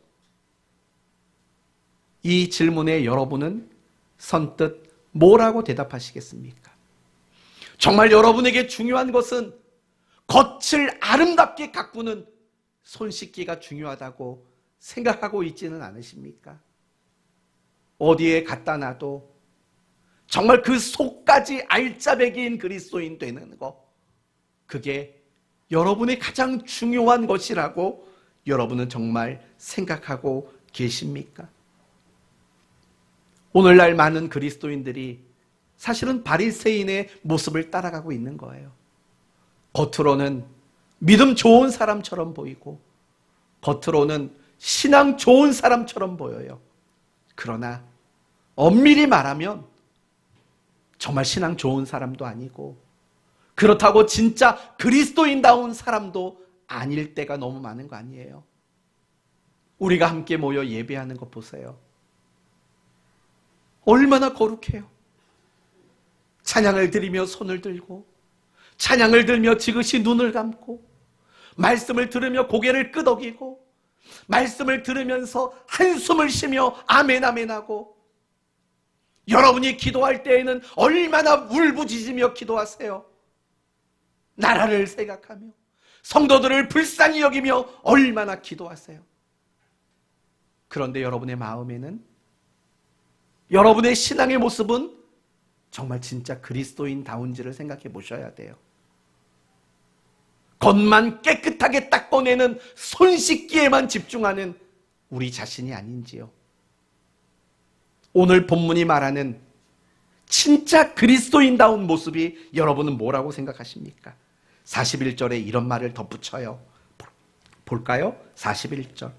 이 질문에 여러분은 선뜻 뭐라고 대답하시겠습니까? 정말 여러분에게 중요한 것은 겉을 아름답게 가꾸는 손 씻기가 중요하다고 생각하고 있지는 않으십니까? 어디에 갖다 놔도 정말 그 속까지 알짜배기인 그리스도인 되는 거, 그게 여러분의 가장 중요한 것이라고 여러분은 정말 생각하고 계십니까? 오늘날 많은 그리스도인들이 사실은 바리새인의 모습을 따라가고 있는 거예요. 겉으로는 믿음 좋은 사람처럼 보이고 겉으로는 신앙 좋은 사람처럼 보여요. 그러나 엄밀히 말하면 정말 신앙 좋은 사람도 아니고 그렇다고 진짜 그리스도인다운 사람도 아닐 때가 너무 많은 거 아니에요? 우리가 함께 모여 예배하는 것 보세요. 얼마나 거룩해요. 찬양을 드리며 손을 들고, 찬양을 들며 지그시 눈을 감고, 말씀을 들으며 고개를 끄덕이고, 말씀을 들으면서 한숨을 쉬며 아멘 아멘 하고, 여러분이 기도할 때에는 얼마나 울부짖으며 기도하세요. 나라를 생각하며 성도들을 불쌍히 여기며 얼마나 기도하세요. 그런데 여러분의 마음에는, 여러분의 신앙의 모습은 정말 진짜 그리스도인다운지를 생각해 보셔야 돼요. 겉만 깨끗하게 닦아내는 손 씻기에만 집중하는 우리 자신이 아닌지요. 오늘 본문이 말하는 진짜 그리스도인다운 모습이 여러분은 뭐라고 생각하십니까? 41절에 이런 말을 덧붙여요. 볼까요? 41절.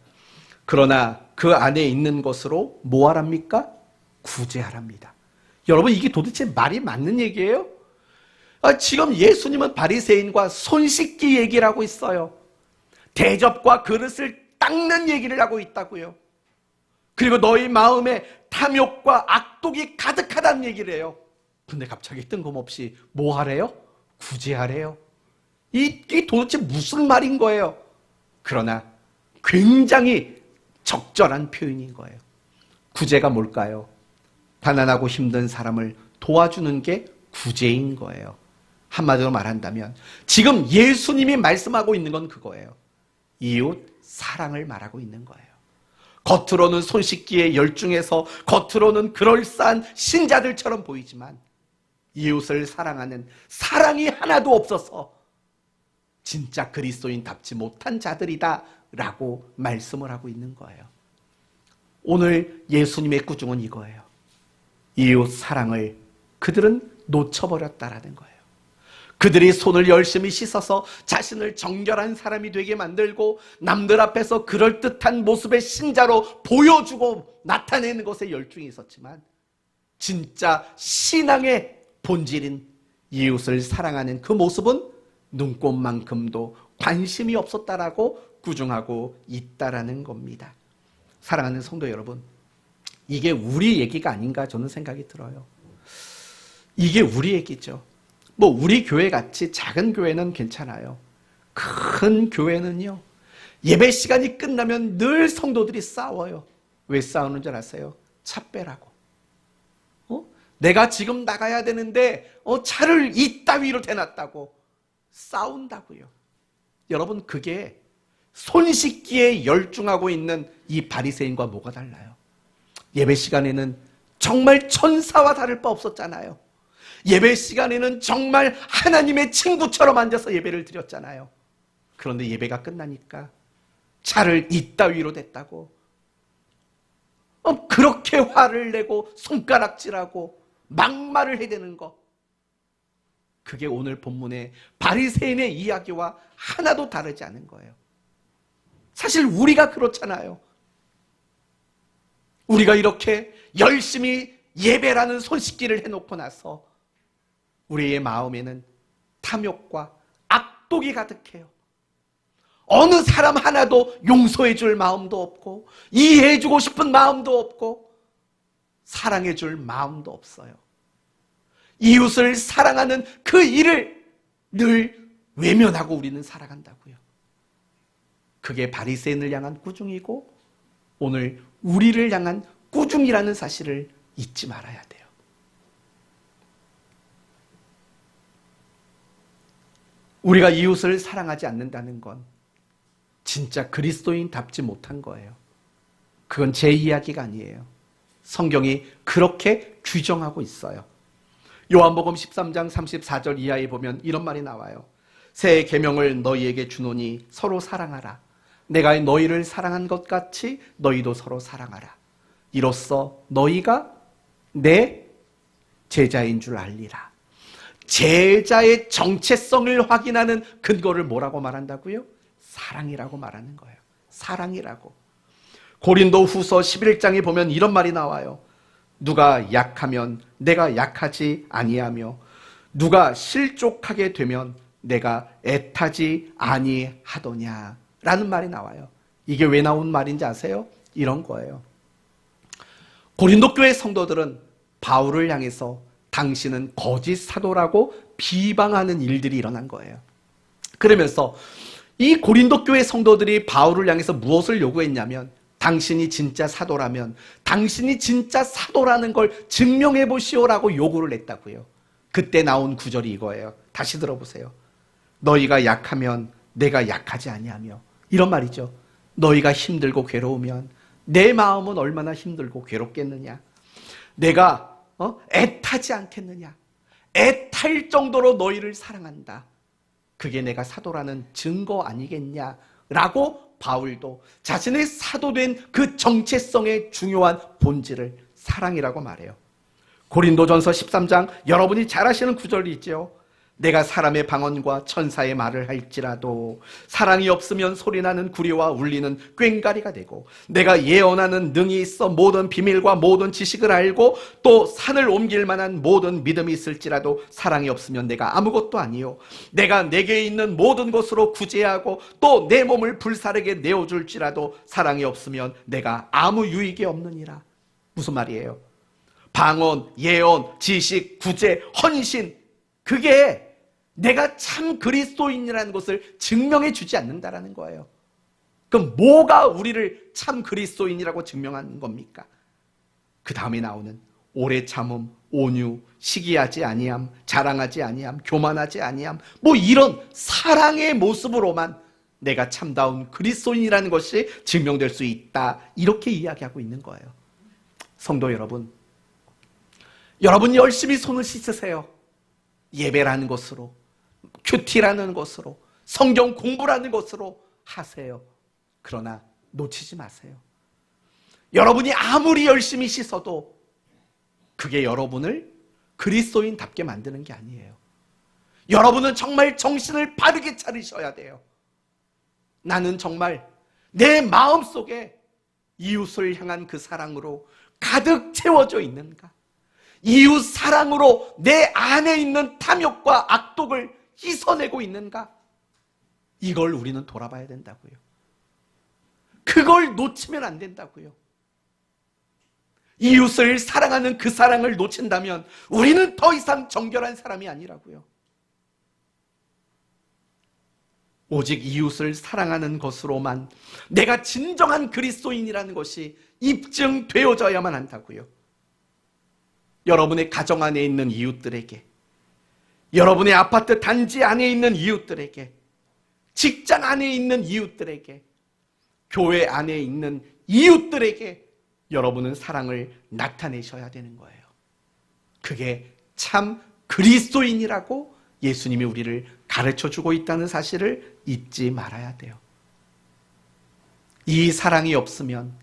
그러나 그 안에 있는 것으로 뭐 하랍니까? 구제하랍니다. 여러분, 이게 도대체 말이 맞는 얘기예요? 지금 예수님은 바리새인과 손 씻기 얘기를 하고 있어요. 대접과 그릇을 닦는 얘기를 하고 있다고요. 그리고 너희 마음에 탐욕과 악독이 가득하다는 얘기를 해요. 근데 갑자기 뜬금없이 뭐 하래요? 구제하래요. 이게 도대체 무슨 말인 거예요? 그러나 굉장히 적절한 표현인 거예요. 구제가 뭘까요? 가난하고 힘든 사람을 도와주는 게 구제인 거예요. 한마디로 말한다면 지금 예수님이 말씀하고 있는 건 그거예요. 이웃 사랑을 말하고 있는 거예요. 겉으로는 손 씻기에 열중해서 겉으로는 그럴싸한 신자들처럼 보이지만 이웃을 사랑하는 사랑이 하나도 없어서 진짜 그리스도인답지 못한 자들이다 라고 말씀을 하고 있는 거예요. 오늘 예수님의 꾸중은 이거예요. 이웃 사랑을 그들은 놓쳐버렸다라는 거예요. 그들이 손을 열심히 씻어서 자신을 정결한 사람이 되게 만들고 남들 앞에서 그럴듯한 모습의 신자로 보여주고 나타내는 것에 열중이 있었지만 진짜 신앙의 본질인 이웃을 사랑하는 그 모습은 눈꼽만큼도 관심이 없었다라고 꾸중하고 있다라는 겁니다. 사랑하는 성도 여러분, 이게 우리 얘기가 아닌가 저는 생각이 들어요. 이게 우리 얘기죠. 우리 교회 같이 작은 교회는 괜찮아요. 큰 교회는요, 예배 시간이 끝나면 늘 성도들이 싸워요. 왜 싸우는 줄 아세요? 차 빼라고. 내가 지금 나가야 되는데 차를 이따위로 대놨다고 싸운다고요. 여러분, 그게 손 씻기에 열중하고 있는 이 바리새인과 뭐가 달라요? 예배 시간에는 정말 천사와 다를 바 없었잖아요. 예배 시간에는 정말 하나님의 친구처럼 앉아서 예배를 드렸잖아요. 그런데 예배가 끝나니까 차를 이따위로 댔다고 그렇게 화를 내고 손가락질하고 막말을 해대는 거, 그게 오늘 본문의 바리새인의 이야기와 하나도 다르지 않은 거예요. 사실 우리가 그렇잖아요. 우리가 이렇게 열심히 예배라는 손 씻기를 해놓고 나서 우리의 마음에는 탐욕과 악독이 가득해요. 어느 사람 하나도 용서해 줄 마음도 없고, 이해해 주고 싶은 마음도 없고, 사랑해 줄 마음도 없어요. 이웃을 사랑하는 그 일을 늘 외면하고 우리는 살아간다고요. 그게 바리새인을 향한 꾸중이고 오늘 우리를 향한 꾸중이라는 사실을 잊지 말아야 돼요. 우리가 이웃을 사랑하지 않는다는 건 진짜 그리스도인답지 못한 거예요. 그건 제 이야기가 아니에요. 성경이 그렇게 규정하고 있어요. 요한복음 13장 34절 이하에 보면 이런 말이 나와요. 새 계명을 너희에게 주노니 서로 사랑하라. 내가 너희를 사랑한 것 같이 너희도 서로 사랑하라. 이로써 너희가 내 제자인 줄 알리라. 제자의 정체성을 확인하는 근거를 뭐라고 말한다고요? 사랑이라고 말하는 거예요. 사랑이라고. 고린도 후서 11장에 보면 이런 말이 나와요. 누가 약하면 내가 약하지 아니하며 누가 실족하게 되면 내가 애타지 아니하더냐 라는 말이 나와요. 이게 왜 나온 말인지 아세요? 이런 거예요. 고린도 교회 성도들은 바울을 향해서 당신은 거짓 사도라고 비방하는 일들이 일어난 거예요. 그러면서 이 고린도 교회 성도들이 바울을 향해서 무엇을 요구했냐면, 당신이 진짜 사도라면 당신이 진짜 사도라는 걸 증명해 보시오라고 요구를 했다고요. 그때 나온 구절이 이거예요. 다시 들어보세요. 너희가 약하면 내가 약하지 아니하며, 이런 말이죠. 너희가 힘들고 괴로우면 내 마음은 얼마나 힘들고 괴롭겠느냐. 내가 애타지 않겠느냐. 애탈 정도로 너희를 사랑한다. 그게 내가 사도라는 증거 아니겠냐라고 바울도 자신의 사도된 그 정체성의 중요한 본질을 사랑이라고 말해요. 고린도전서 13장 여러분이 잘 아시는 구절이 있죠. 내가 사람의 방언과 천사의 말을 할지라도 사랑이 없으면 소리나는 구리와 울리는 꽹과리가 되고, 내가 예언하는 능이 있어 모든 비밀과 모든 지식을 알고 또 산을 옮길 만한 모든 믿음이 있을지라도 사랑이 없으면 내가 아무것도 아니요. 내가 내게 있는 모든 것으로 구제하고 또 내 몸을 불사르게 내어줄지라도 사랑이 없으면 내가 아무 유익이 없느니라. 무슨 말이에요? 방언, 예언, 지식, 구제, 헌신, 그게 내가 참 그리스도인이라는 것을 증명해 주지 않는다라는 거예요. 그럼 뭐가 우리를 참 그리스도인이라고 증명하는 겁니까? 그 다음에 나오는 오래 참음, 온유, 시기하지 아니함, 자랑하지 아니함, 교만하지 아니함, 뭐 이런 사랑의 모습으로만 내가 참다운 그리스도인이라는 것이 증명될 수 있다, 이렇게 이야기하고 있는 거예요. 성도 여러분, 여러분 열심히 손을 씻으세요. 예배라는 것으로, 큐티라는 것으로, 성경 공부라는 것으로 하세요. 그러나 놓치지 마세요. 여러분이 아무리 열심히 씻어도 그게 여러분을 그리스도인답게 만드는 게 아니에요. 여러분은 정말 정신을 바르게 차리셔야 돼요. 나는 정말 내 마음속에 이웃을 향한 그 사랑으로 가득 채워져 있는가? 이웃 사랑으로 내 안에 있는 탐욕과 악독을 씻어내고 있는가? 이걸 우리는 돌아봐야 된다고요. 그걸 놓치면 안 된다고요. 이웃을 사랑하는 그 사랑을 놓친다면 우리는 더 이상 정결한 사람이 아니라고요. 오직 이웃을 사랑하는 것으로만 내가 진정한 그리스도인이라는 것이 입증되어져야만 한다고요. 여러분의 가정 안에 있는 이웃들에게, 여러분의 아파트 단지 안에 있는 이웃들에게 직장 안에 있는 이웃들에게, 교회 안에 있는 이웃들에게 여러분은 사랑을 나타내셔야 되는 거예요. 그게 참 그리스도인이라고 예수님이 우리를 가르쳐주고 있다는 사실을 잊지 말아야 돼요. 이 사랑이 없으면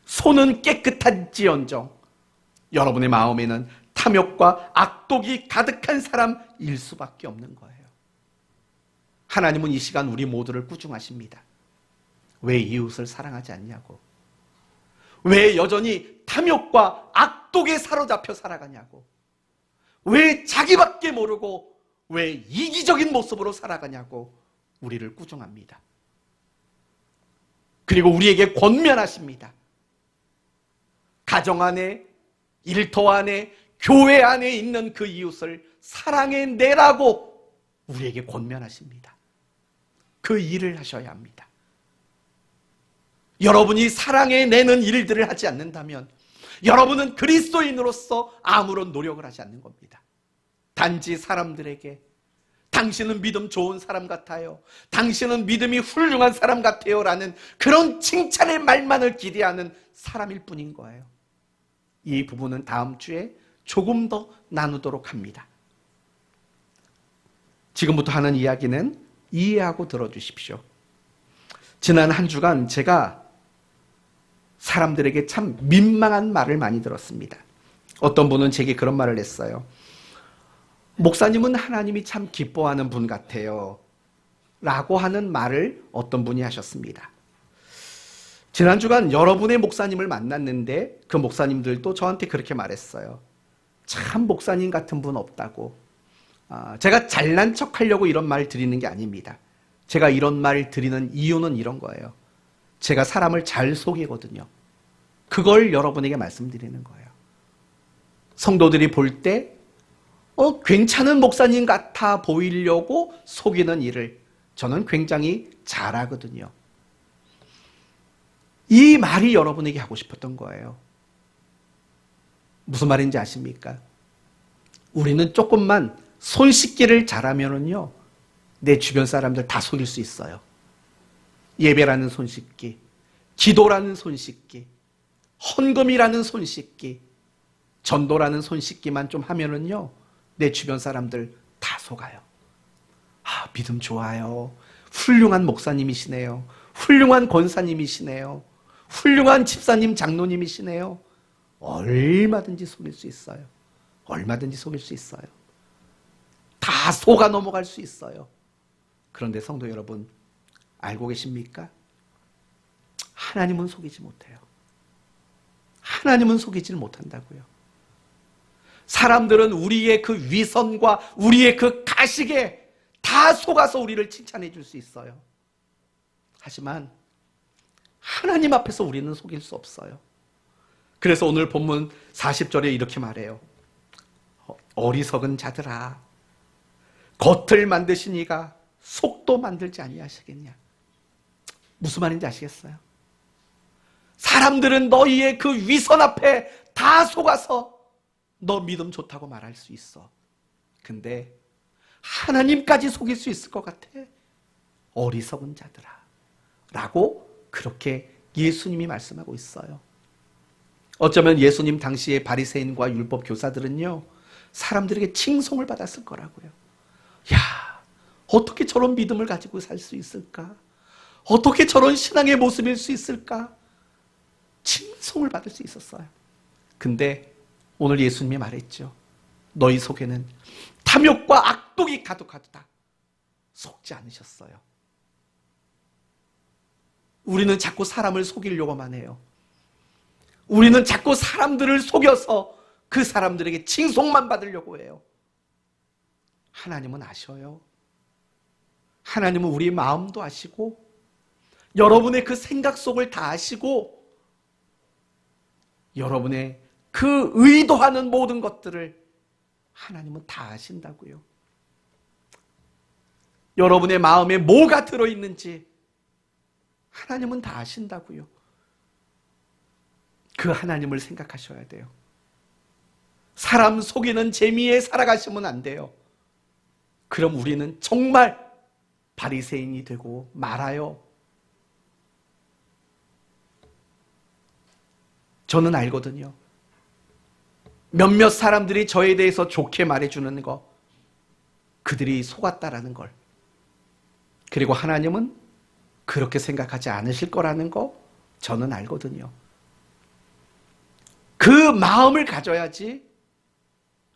손은 깨끗한지언정 여러분의 마음에는 탐욕과 악독이 가득한 사람일 수밖에 없는 거예요. 하나님은 이 시간 우리 모두를 꾸중하십니다. 왜 이웃을 사랑하지 않냐고, 왜 여전히 탐욕과 악독에 사로잡혀 살아가냐고, 왜 자기밖에 모르고 왜 이기적인 모습으로 살아가냐고 우리를 꾸중합니다. 그리고 우리에게 권면하십니다. 가정 안에, 일터 안에, 교회 안에 있는 그 이웃을 사랑해내라고 우리에게 권면하십니다. 그 일을 하셔야 합니다. 여러분이 사랑해내는 일들을 하지 않는다면 여러분은 그리스도인으로서 아무런 노력을 하지 않는 겁니다. 단지 사람들에게 당신은 믿음 좋은 사람 같아요, 당신은 믿음이 훌륭한 사람 같아요 라는 그런 칭찬의 말만을 기대하는 사람일 뿐인 거예요. 이 부분은 다음 주에 조금 더 나누도록 합니다. 지금부터 하는 이야기는 이해하고 들어주십시오. 지난 한 주간 제가 사람들에게 참 민망한 말을 많이 들었습니다. 어떤 분은 제게 그런 말을 했어요. 목사님은 하나님이 참 기뻐하는 분 같아요 라고 하는 말을 어떤 분이 하셨습니다. 지난 주간 여러분의 목사님을 만났는데 그 목사님들도 저한테 그렇게 말했어요. 참 목사님 같은 분 없다고. 제가 잘난 척하려고 이런 말 드리는 게 아닙니다. 제가 이런 말 드리는 이유는 이런 거예요. 제가 사람을 잘 속이거든요. 그걸 여러분에게 말씀드리는 거예요. 성도들이 볼 때 괜찮은 목사님 같아 보이려고 속이는 일을 저는 굉장히 잘하거든요. 이 말이 여러분에게 하고 싶었던 거예요. 무슨 말인지 아십니까? 우리는 조금만 손 씻기를 잘하면은요, 내 주변 사람들 다 속일 수 있어요. 예배라는 손 씻기, 기도라는 손 씻기, 헌금이라는 손 씻기, 전도라는 손 씻기만 좀 하면은요, 내 주변 사람들 다 속아요. 믿음 좋아요. 훌륭한 목사님이시네요. 훌륭한 권사님이시네요. 훌륭한 집사님, 장로님이시네요. 얼마든지 속일 수 있어요. 얼마든지 속일 수 있어요. 다 속아 넘어갈 수 있어요. 그런데 성도 여러분, 알고 계십니까? 하나님은 속이지 못해요. 하나님은 속이질 못한다고요. 사람들은 우리의 그 위선과 우리의 그 가식에 다 속아서 우리를 칭찬해 줄 수 있어요. 하지만 하나님 앞에서 우리는 속일 수 없어요. 그래서 오늘 본문 40절에 이렇게 말해요. 어리석은 자들아, 겉을 만드시니가 속도 만들지 아니하시겠냐. 무슨 말인지 아시겠어요? 사람들은 너희의 그 위선 앞에 다 속아서 너 믿음 좋다고 말할 수 있어. 근데 하나님까지 속일 수 있을 것 같아? 어리석은 자들아 라고 그렇게 예수님이 말씀하고 있어요. 어쩌면 예수님 당시의 바리새인과 율법 교사들은요, 사람들에게 칭송을 받았을 거라고요. 야, 어떻게 저런 믿음을 가지고 살 수 있을까? 어떻게 저런 신앙의 모습일 수 있을까? 칭송을 받을 수 있었어요. 근데 오늘 예수님이 말했죠. 너희 속에는 탐욕과 악독이 가득하도다. 속지 않으셨어요. 우리는 자꾸 사람을 속이려고만 해요. 우리는 자꾸 사람들을 속여서 그 사람들에게 칭송만 받으려고 해요. 하나님은 아셔요. 하나님은 우리 마음도 아시고 여러분의 그 생각 속을 다 아시고 여러분의 그 의도하는 모든 것들을 하나님은 다 아신다고요. 여러분의 마음에 뭐가 들어있는지 하나님은 다 아신다고요. 그 하나님을 생각하셔야 돼요. 사람 속이는 재미에 살아가시면 안 돼요. 그럼 우리는 정말 바리새인이 되고 말아요. 저는 알거든요. 몇몇 사람들이 저에 대해서 좋게 말해주는 거, 그들이 속았다라는 걸. 그리고 하나님은 그렇게 생각하지 않으실 거라는 거 저는 알거든요. 그 마음을 가져야지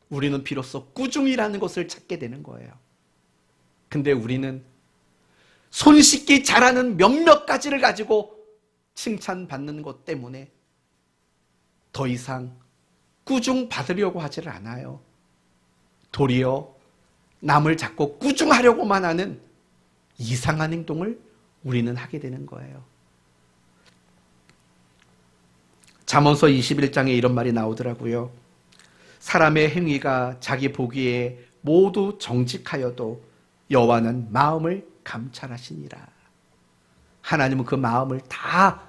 우리는 비로소 꾸중이라는 것을 찾게 되는 거예요. 근데 우리는 손 씻기 잘하는 몇몇 가지를 가지고 칭찬받는 것 때문에 더 이상 꾸중 받으려고 하지를 않아요. 도리어 남을 자꾸 꾸중하려고만 하는 이상한 행동을 우리는 하게 되는 거예요. 잠언서 21장에 이런 말이 나오더라고요. 사람의 행위가 자기 보기에 모두 정직하여도 여호와는 마음을 감찰하시니라. 하나님은 그 마음을 다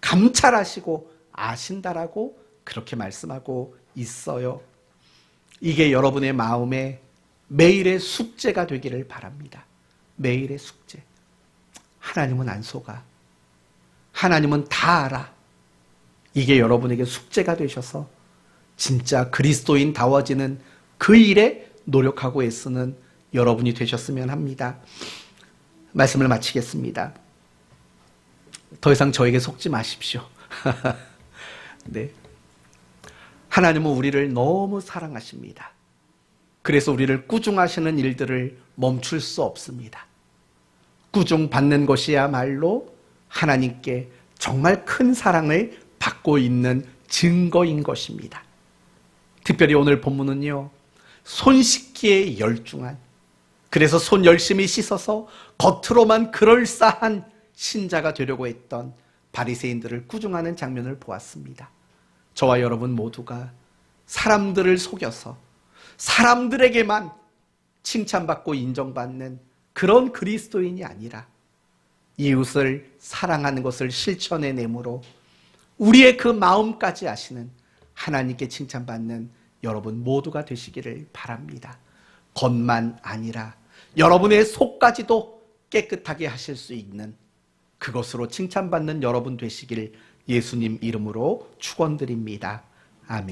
감찰하시고 아신다라고 그렇게 말씀하고 있어요. 이게 여러분의 마음에 매일의 숙제가 되기를 바랍니다. 매일의 숙제. 하나님은 안 속아. 하나님은 다 알아. 이게 여러분에게 숙제가 되셔서 진짜 그리스도인다워지는 그 일에 노력하고 애쓰는 여러분이 되셨으면 합니다. 말씀을 마치겠습니다. 더 이상 저에게 속지 마십시오. 네. 하나님은 우리를 너무 사랑하십니다. 그래서 우리를 꾸중하시는 일들을 멈출 수 없습니다. 꾸중받는 것이야말로 하나님께 정말 큰 사랑을 받고 있는 증거인 것입니다. 특별히 오늘 본문은요, 손 씻기에 열중한, 그래서 손 열심히 씻어서 겉으로만 그럴싸한 신자가 되려고 했던 바리새인들을 꾸중하는 장면을 보았습니다. 저와 여러분 모두가 사람들을 속여서 사람들에게만 칭찬받고 인정받는 그런 그리스도인이 아니라 이웃을 사랑하는 것을 실천해내므로 우리의 그 마음까지 아시는 하나님께 칭찬받는 여러분 모두가 되시기를 바랍니다. 겉만 아니라 여러분의 속까지도 깨끗하게 하실 수 있는 그것으로 칭찬받는 여러분 되시길 예수님 이름으로 축원드립니다. 아멘.